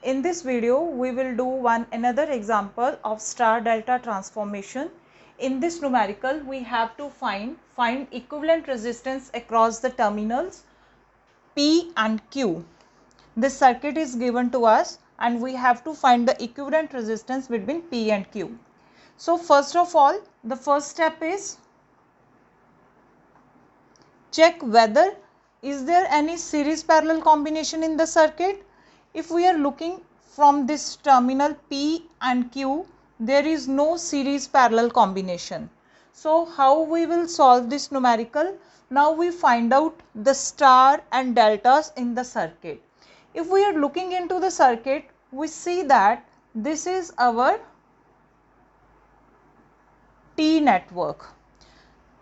In this video, we will do another example of star delta transformation. In this numerical, we have to find equivalent resistance across the terminals P and Q. This circuit is given to us and we have to find the equivalent resistance between P and Q. So first of all, the first step is check whether is there any series parallel combination in the circuit. If we are looking from this terminal P and Q, there is no series parallel combination. So how we will solve this numerical? Now we find out the star and deltas in the circuit. If we are looking into the circuit, we see that this is our T network.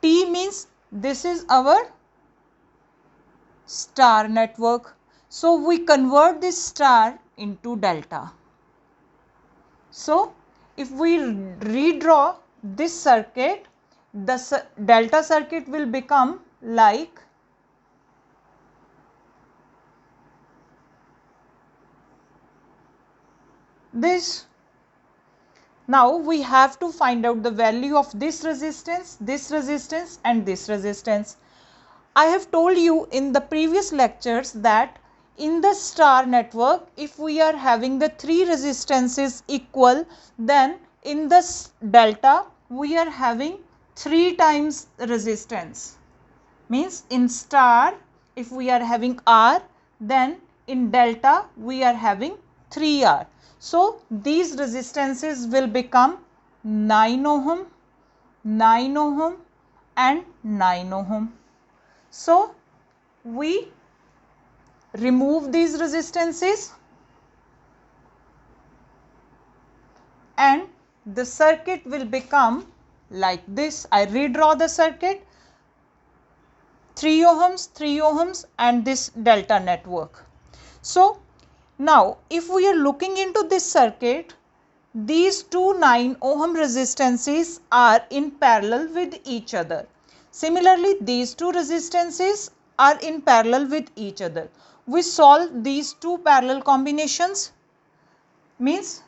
T means this is our star network. So we convert this star into delta. So if we redraw this circuit, the delta circuit will become like this. Now we have to find out the value of this resistance and this resistance. I have told you in the previous lectures that in the star network, if we are having the three resistances equal, then in the delta we are having 3 times resistance. Means in star, if we are having R, then in delta we are having 3R. So these resistances will become 9 ohm, 9 ohm and 9 ohm. So we remove these resistances and the circuit will become like this. I redraw the circuit, 3 ohms and this delta network. So now if we are looking into this circuit, these two 9 ohm resistances are in parallel with each other. Similarly, these two resistances are in parallel with each other. We solve these two parallel combinations, means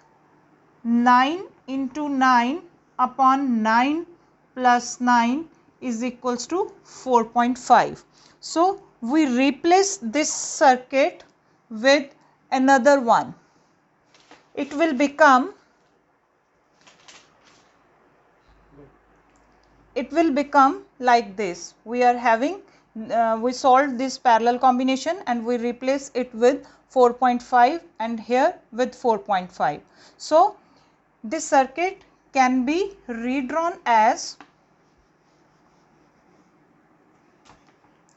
9 into 9 upon 9 plus 9 is equals to 4.5. So we replace this circuit with another one. It will become like this. We are having we solved this parallel combination and we replace it with 4.5 and here with 4.5. So this circuit can be redrawn as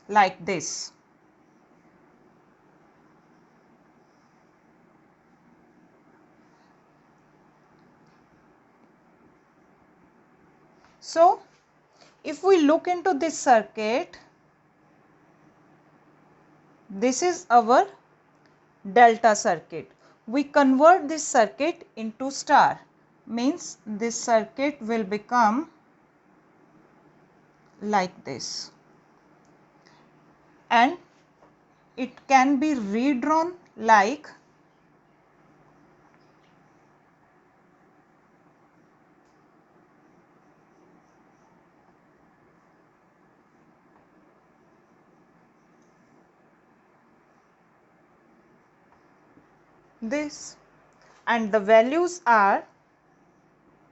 like this. So if we look into this circuit, this is our delta circuit. We convert this circuit into star, means this circuit will become like this and it can be redrawn like this, and the values are,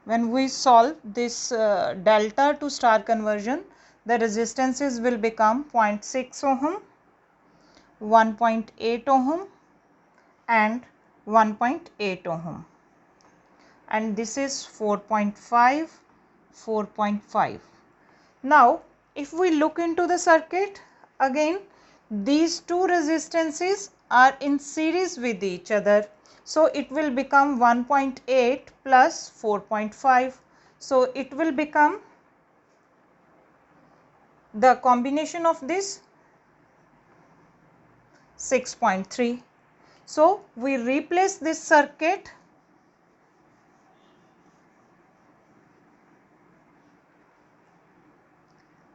when we solve this delta to star conversion, the resistances will become 0.6 ohm, 1.8 ohm and 1.8 ohm, and this is 4.5, 4.5. Now if we look into the circuit, again these two resistances are in series with each other. So it will become 1.8 plus 4.5. So it will become the combination of this 6.3. So we replace this circuit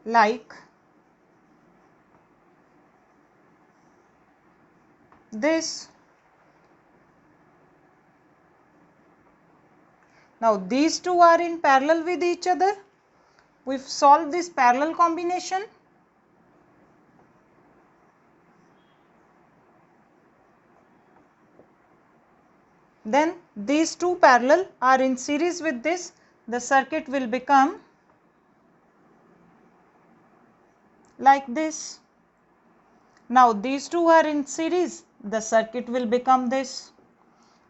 like this. Now these two are in parallel with each other. We've solved this parallel combination. Then these two parallel are in series with this. The circuit will become like this. Now these two are in series. The circuit will become this.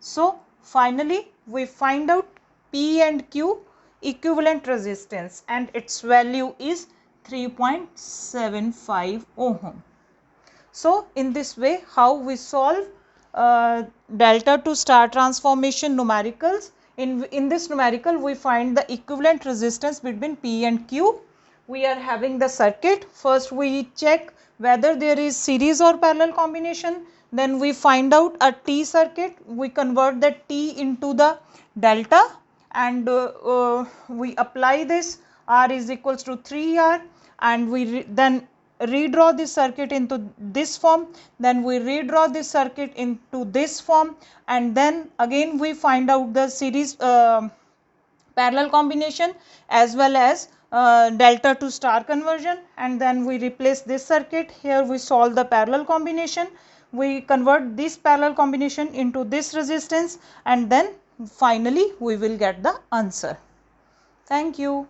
So finally we find out P and Q equivalent resistance and its value is 3.75 ohm. So in this way how we solve delta to star transformation numericals. In this numerical we find the equivalent resistance between P and Q. We are having the circuit. First we check whether there is series or parallel combination. Then we find out a T circuit. We convert the T into the delta and we apply this. R is equals to 3R and we then redraw this circuit into this form. Then we redraw this circuit into this form and then again we find out the series parallel combination as well as delta to star conversion, and then we replace this circuit. Here we solve the parallel combination. We convert this parallel combination into this resistance and then finally we will get the answer. Thank you.